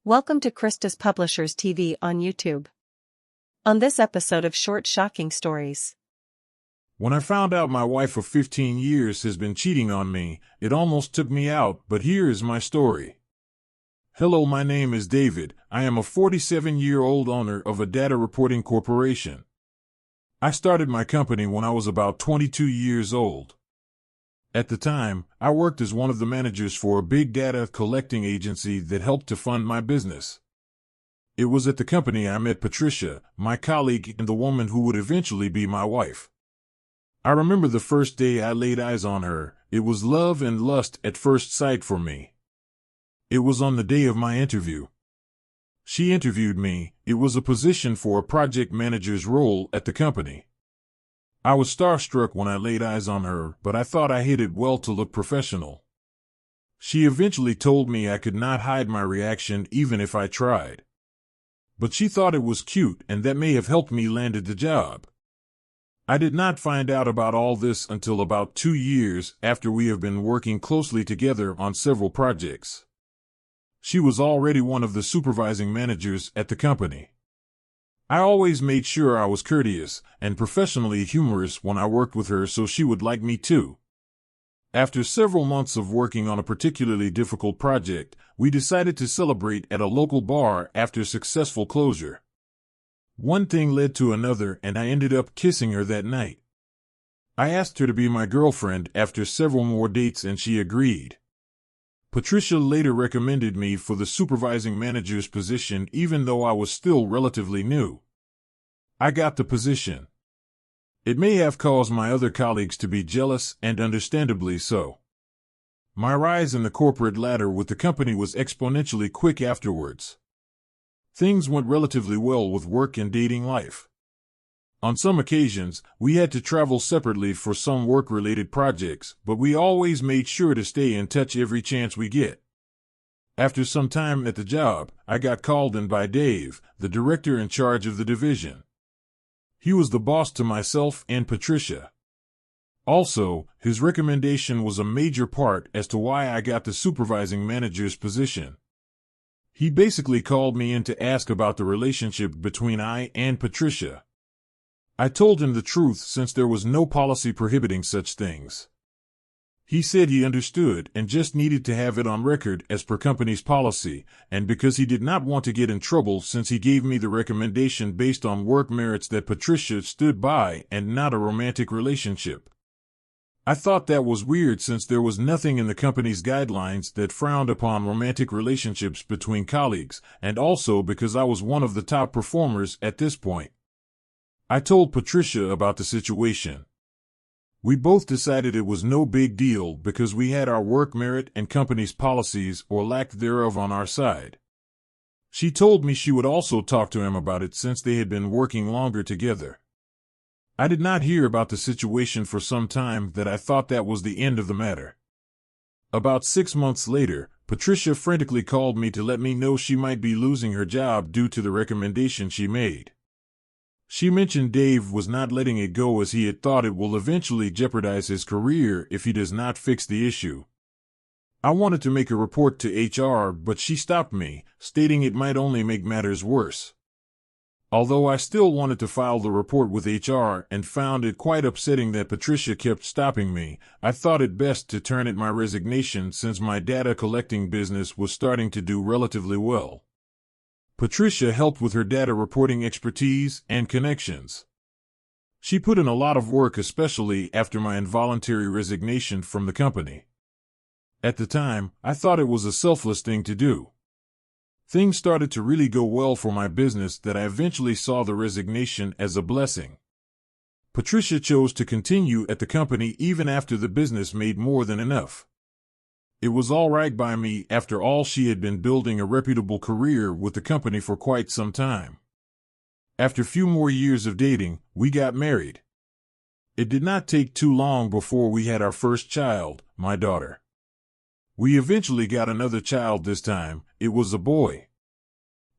Welcome to Krista's Publishers TV on YouTube. On this episode of Short Shocking Stories. When I found out my wife of 15 years has been cheating on me, it almost took me out, but here is my story. Hello, my name is David. I am a 47-year-old owner of a data reporting corporation. I started my company when I was about 22 years old. At the time, I worked as one of the managers for a big data collecting agency that helped to fund my business. It was at the company I met Patricia, my colleague and the woman who would eventually be my wife. I remember the first day I laid eyes on her. It was love and lust at first sight for me. It was on the day of my interview. She interviewed me. It was a position for a project manager's role at the company. I was starstruck when I laid eyes on her, but I thought I hid it well to look professional. She eventually told me I could not hide my reaction even if I tried. But she thought it was cute, and that may have helped me land the job. I did not find out about all this until about 2 years after we have been working closely together on several projects. She was already one of the supervising managers at the company. I always made sure I was courteous and professionally humorous when I worked with her so she would like me too. After several months of working on a particularly difficult project, we decided to celebrate at a local bar after successful closure. One thing led to another, and I ended up kissing her that night. I asked her to be my girlfriend after several more dates, and she agreed. Patricia later recommended me for the supervising manager's position even though I was still relatively new. I got the position. It may have caused my other colleagues to be jealous, and understandably so. My rise in the corporate ladder with the company was exponentially quick afterwards. Things went relatively well with work and dating life. On some occasions, we had to travel separately for some work-related projects, but we always made sure to stay in touch every chance we get. After some time at the job, I got called in by Dave, the director in charge of the division. He was the boss to myself and Patricia. Also, his recommendation was a major part as to why I got the supervising manager's position. He basically called me in to ask about the relationship between I and Patricia. I told him the truth since there was no policy prohibiting such things. He said he understood and just needed to have it on record as per company's policy, and because he did not want to get in trouble since he gave me the recommendation based on work merits that Patricia stood by and not a romantic relationship. I thought that was weird since there was nothing in the company's guidelines that frowned upon romantic relationships between colleagues, and also because I was one of the top performers at this point. I told Patricia about the situation. We both decided it was no big deal because we had our work merit and company's policies or lack thereof on our side. She told me she would also talk to him about it since they had been working longer together. I did not hear about the situation for some time that I thought that was the end of the matter. About 6 months later, Patricia frantically called me to let me know she might be losing her job due to the recommendation she made. She mentioned Dave was not letting it go as he had thought it will eventually jeopardize his career if he does not fix the issue. I wanted to make a report to HR, but she stopped me, stating it might only make matters worse. Although I still wanted to file the report with HR and found it quite upsetting that Patricia kept stopping me, I thought it best to turn in my resignation since my data collecting business was starting to do relatively well. Patricia helped with her data reporting expertise and connections. She put in a lot of work, especially after my involuntary resignation from the company. At the time, I thought it was a selfless thing to do. Things started to really go well for my business that I eventually saw the resignation as a blessing. Patricia chose to continue at the company even after the business made more than enough. It was all right by me. After all, she had been building a reputable career with the company for quite some time. After a few more years of dating, we got married. It did not take too long before we had our first child, my daughter. We eventually got another child this time. It was a boy.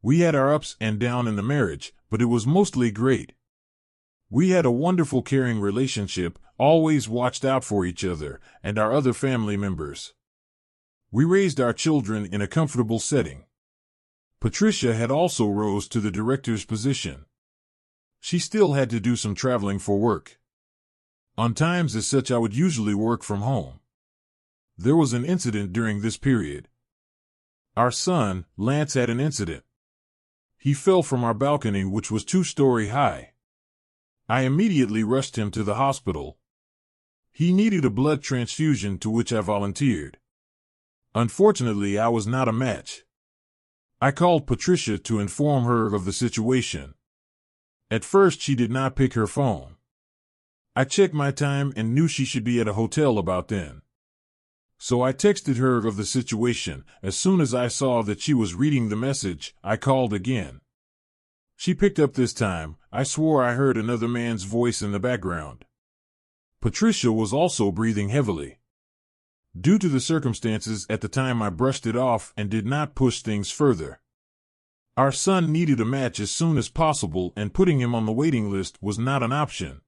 We had our ups and downs in the marriage, but it was mostly great. We had a wonderful, caring relationship, always watched out for each other and our other family members. We raised our children in a comfortable setting. Patricia had also rose to the director's position. She still had to do some traveling for work. On times as such I would usually work from home. There was an incident during this period. Our son, Lance, had an incident. He fell from our balcony, which was 2-story high. I immediately rushed him to the hospital. He needed a blood transfusion, to which I volunteered. Unfortunately, I was not a match. I called Patricia to inform her of the situation. At first, she did not pick her phone. I checked my time and knew she should be at a hotel about then. So I texted her of the situation. As soon as I saw that she was reading the message, I called again. She picked up this time. I swore I heard another man's voice in the background. Patricia was also breathing heavily. Due to the circumstances at the time, I brushed it off and did not push things further. Our son needed a match as soon as possible, and putting him on the waiting list was not an option.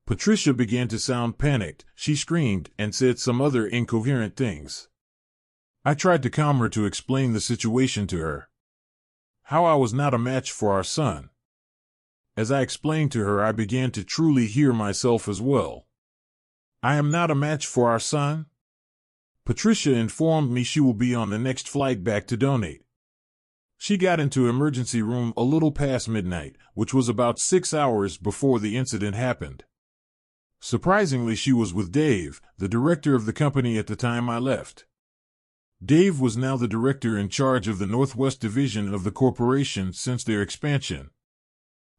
Patricia began to sound panicked. She screamed and said some other incoherent things. I tried to calm her, to explain the situation to her. How I was not a match for our son. As I explained to her, I began to truly hear myself as well. I am not a match for our son? Patricia informed me she will be on the next flight back to donate. She got into emergency room a little past midnight, which was about 6 hours before the incident happened. Surprisingly, she was with Dave, the director of the company at the time I left. Dave was now the director in charge of the Northwest Division of the corporation since their expansion.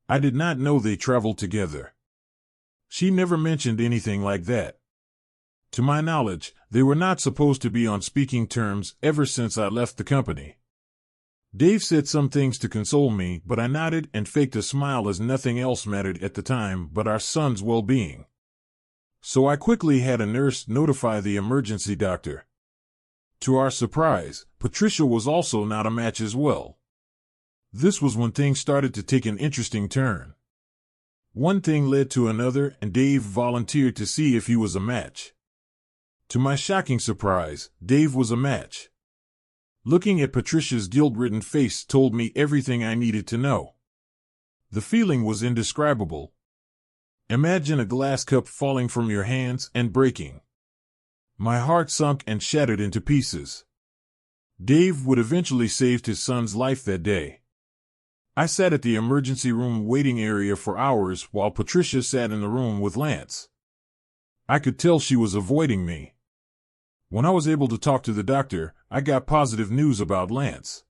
I did not know they traveled together. She never mentioned anything like that. To my knowledge, they were not supposed to be on speaking terms ever since I left the company. Dave said some things to console me, but I nodded and faked a smile, as nothing else mattered at the time but our son's well-being. So I quickly had a nurse notify the emergency doctor. To our surprise, Patricia was also not a match as well. This was when things started to take an interesting turn. One thing led to another, and Dave volunteered to see if he was a match. To my shocking surprise, Dave was a match. Looking at Patricia's guilt-ridden face told me everything I needed to know. The feeling was indescribable. Imagine a glass cup falling from your hands and breaking. My heart sunk and shattered into pieces. Dave would eventually save his son's life that day. I sat at the emergency room waiting area for hours while Patricia sat in the room with Lance. I could tell she was avoiding me. When I was able to talk to the doctor, I got positive news about Lance.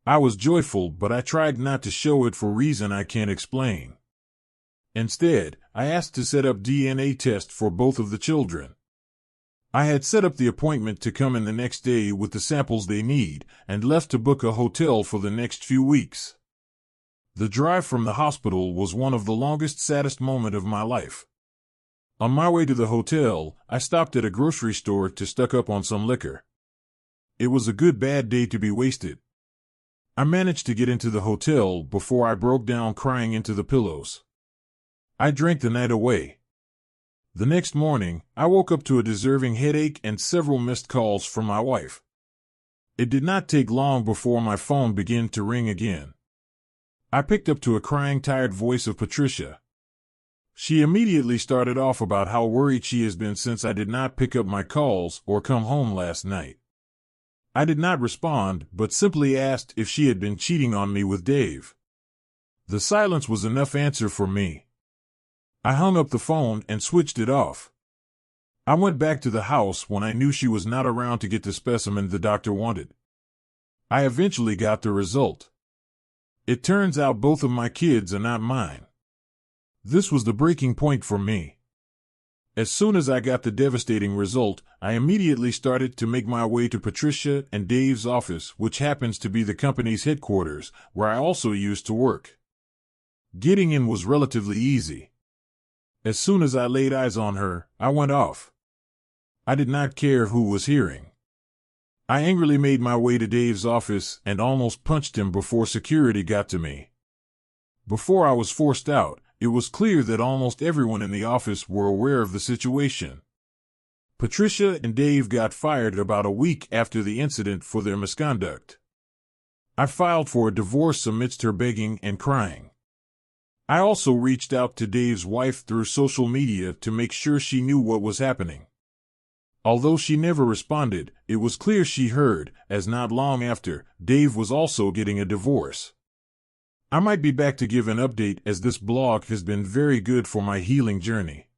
I was joyful, but I tried not to show it for reason I can't explain. Instead, I asked to set up DNA tests for both of the children. I had set up the appointment to come in the next day with the samples they need, and left to book a hotel for the next few weeks. The drive from the hospital was one of the longest, saddest moments of my life. On my way to the hotel, I stopped at a grocery store to stock up on some liquor. It was a good bad day to be wasted. I managed to get into the hotel before I broke down crying into the pillows. I drank the night away. The next morning, I woke up to a deserving headache and several missed calls from my wife. It did not take long before my phone began to ring again. I picked up to a crying, tired voice of Patricia. She immediately started off about how worried she has been since I did not pick up my calls or come home last night. I did not respond, but simply asked if she had been cheating on me with Dave. The silence was enough answer for me. I hung up the phone and switched it off. I went back to the house when I knew she was not around to get the specimen the doctor wanted. I eventually got the result. It turns out both of my kids are not mine. This was the breaking point for me. As soon as I got the devastating result, I immediately started to make my way to Patricia and Dave's office, which happens to be the company's headquarters, where I also used to work. Getting in was relatively easy. As soon as I laid eyes on her, I went off. I did not care who was hearing. I angrily made my way to Dave's office and almost punched him before security got to me. Before I was forced out, it was clear that almost everyone in the office were aware of the situation. Patricia and Dave got fired about a week after the incident for their misconduct. I filed for a divorce amidst her begging and crying. I also reached out to Dave's wife through social media to make sure she knew what was happening. Although she never responded, it was clear she heard, as not long after, Dave was also getting a divorce. I might be back to give an update, as this blog has been very good for my healing journey.